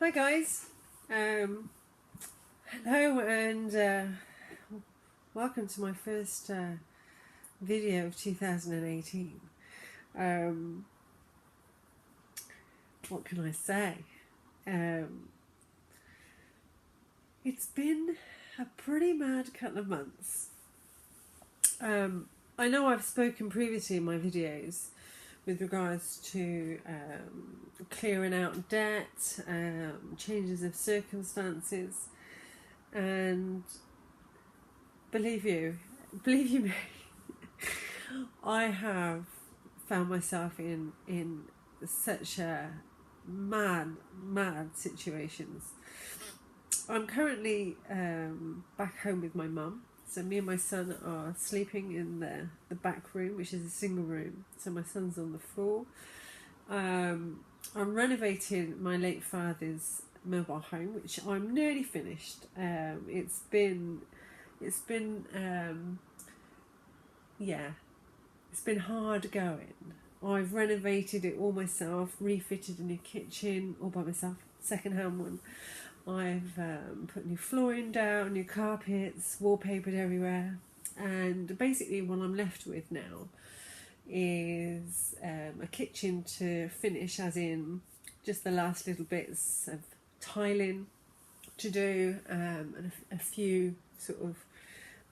Hi guys, hello and welcome to my first video of 2018. What can I say? It's been a pretty mad couple of months. I know I've spoken previously in my videos with regards to clearing out debt, changes of circumstances, and believe you me, I have found myself in such a mad situations. I'm currently back home with my mum. So me and my son are sleeping in the back room, which is a single room. So my son's on the floor. I'm renovating my late father's mobile home, which I'm nearly finished. It's been hard going. I've renovated it all myself, refitted a new kitchen all by myself, second-hand one. I've put new flooring down, new carpets, wallpapered everywhere, and basically what I'm left with now is a kitchen to finish, as in just the last little bits of tiling to do, and a few sort of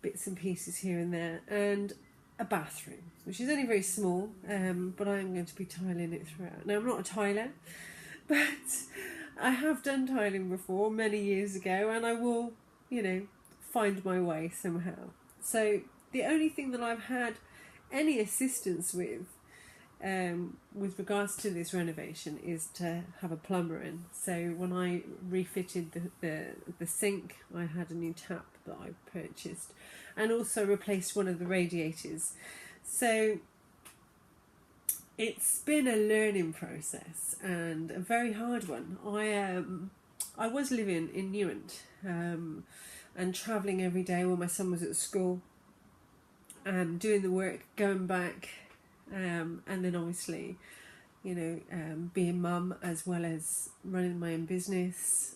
bits and pieces here and there, and a bathroom, which is only very small, but I'm going to be tiling it throughout. Now, I'm not a tiler, but I have done tiling before many years ago, and I will, find my way somehow. So the only thing that I've had any assistance with regards to this renovation is to have a plumber in. So when I refitted the sink, I had a new tap that I purchased, and also replaced one of the radiators. So it's been a learning process and a very hard one. I was living in Newent and travelling every day while my son was at school, doing the work, going back, and then obviously, being mum as well as running my own business.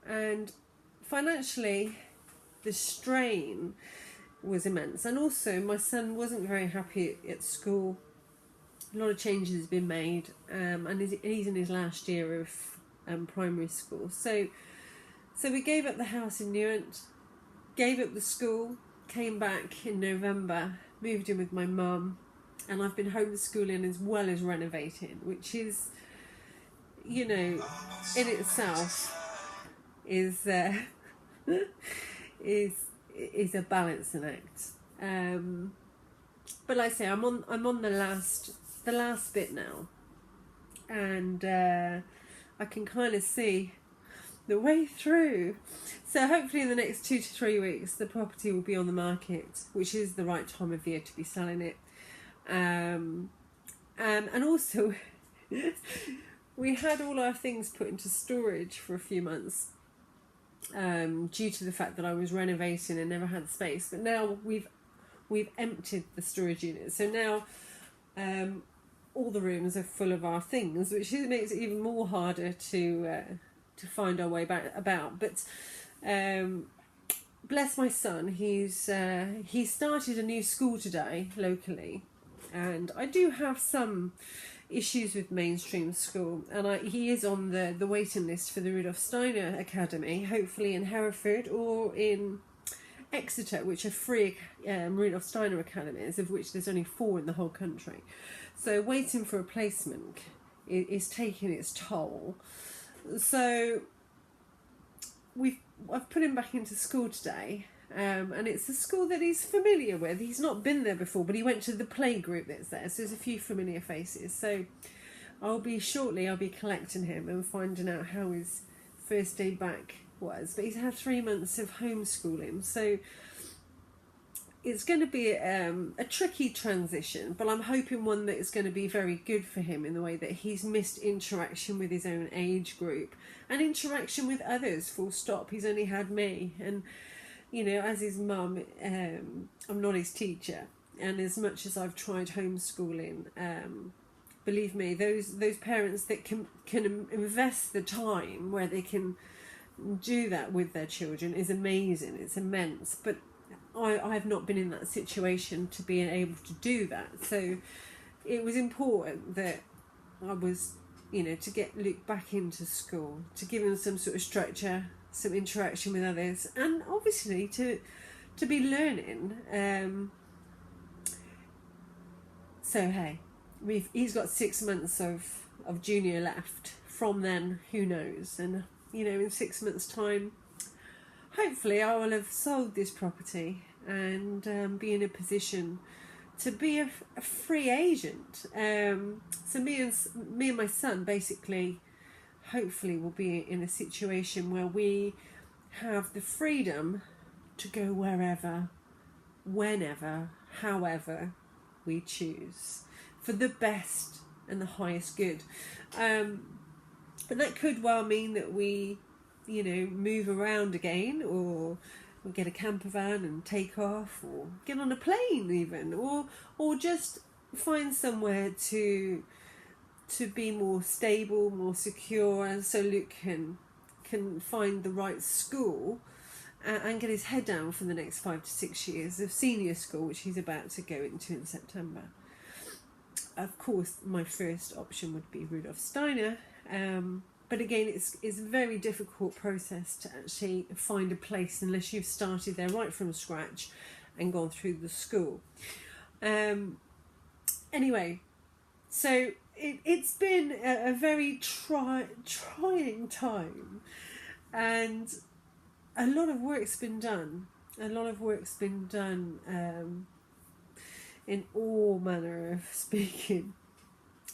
And financially, the strain was immense. And also, my son wasn't very happy at school. A lot of changes have been made, and he's in his last year of primary school. So we gave up the house in Newent, gave up the school, came back in November, moved in with my mum, and I've been homeschooling as well as renovating, which is, in itself is is a balancing act. But like I say, I'm on the last bit now, and I can kind of see the way through. So hopefully in the next 2 to 3 weeks the property will be on the market, which is the right time of year to be selling it. And also we had all our things put into storage for a few months, due to the fact that I was renovating and never had space. But now we've emptied the storage unit, so now all the rooms are full of our things, which makes it even more harder to find our way back about. But bless my son, he started a new school today locally, and I do have some issues with mainstream school, and he is on the waiting list for the Rudolf Steiner Academy, hopefully in Hereford or in Exeter, which are free Rudolf Steiner academies, of which there's only 4 in the whole country. So waiting for a placement is taking its toll. So I've put him back into school today, and it's a school that he's familiar with. He's not been there before, but he went to the play group that's there, so there's a few familiar faces. So I'll be collecting him and finding out how his first day back was. But he's had 3 months of homeschooling, so it's going to be a tricky transition, but I'm hoping one that is going to be very good for him, in the way that he's missed interaction with his own age group and interaction with others, full stop. He's only had me, and as his mum, I'm not his teacher, and as much as I've tried homeschooling, believe me, those parents that can invest the time where they can do that with their children is amazing. It's immense. But I have not been in that situation to be able to do that. So it was important that I was, to get Luke back into school, to give him some sort of structure, some interaction with others, and obviously to be learning. So hey, he's got 6 months of junior left. From then, who knows? And in 6 months' time, hopefully I will have sold this property and be in a position to be a free agent. So me and my son basically, hopefully, will be in a situation where we have the freedom to go wherever, whenever, however we choose, for the best and the highest good. And that could well mean that we, move around again, or we get a camper van and take off, or get on a plane even, or just find somewhere to be more stable, more secure, and so Luke can find the right school and get his head down for the next 5 to 6 years of senior school, which he's about to go into in September. Of course, my first option would be Rudolf Steiner, but again, it's a very difficult process to actually find a place unless you've started there right from scratch and gone through the school. Anyway, so it's been a very trying time, and a lot of work's been done. In all manner of speaking.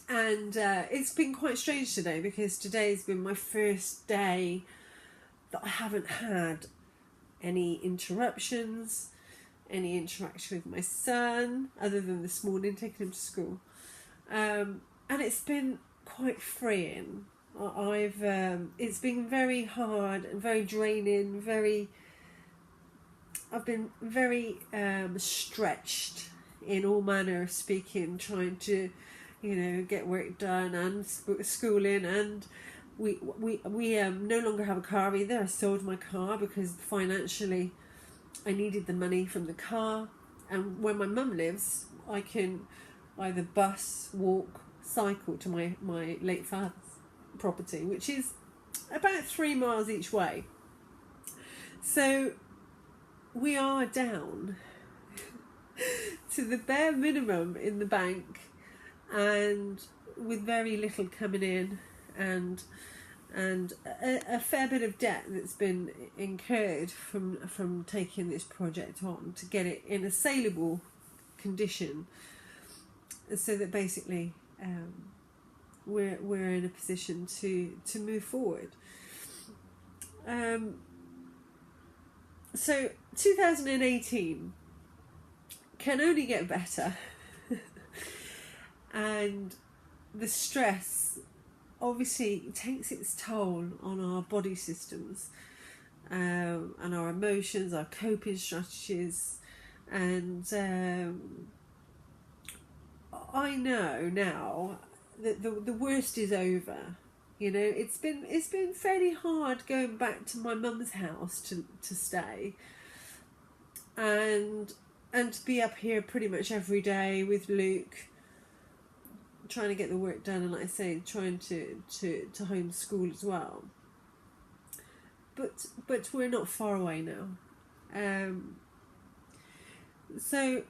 And it's been quite strange today, because today's been my first day that I haven't had any interruptions, any interaction with my son, other than this morning taking him to school. And it's been quite freeing. It's been very hard and very draining. I've been very stretched in all manner of speaking, trying to, get work done and schooling, and we no longer have a car either. I sold my car because financially I needed the money from the car, and where my mum lives, I can either bus, walk, cycle to my late father's property, which is about 3 miles each way. So we are down to the bare minimum in the bank, and with very little coming in, and a fair bit of debt that's been incurred from taking this project on to get it in a saleable condition, so that basically we're in a position to move forward. So 2018 can only get better. And the stress obviously takes its toll on our body systems, and our emotions, our coping strategies, and I know now that the worst is over. It's been fairly hard going back to my mum's house to stay, and to be up here pretty much every day with Luke, trying to get the work done, and like I say, trying to homeschool as well. But we're not far away now. So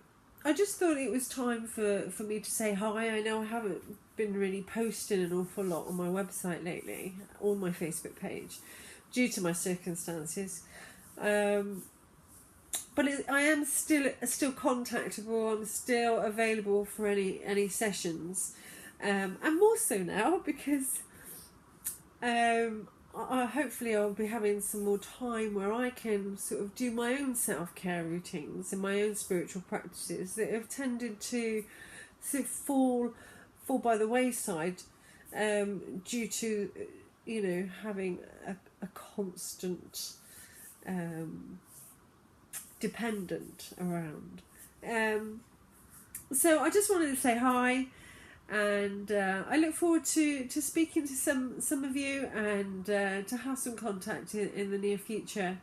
I just thought it was time for me to say hi. I know I haven't been really posting an awful lot on my website lately, or my Facebook page, due to my circumstances. But I am still contactable. I'm still available for any sessions, and more so now, because hopefully I'll be having some more time where I can sort of do my own self-care routines and my own spiritual practices that have tended to sort of fall by the wayside, due to having a constant dependent around. So I just wanted to say hi. And I look forward to speaking to some of you, and to have some contact in the near future.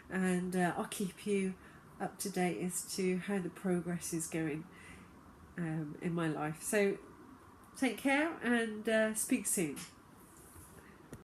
And I'll keep you up to date as to how the progress is going in my life. So take care, and speak soon.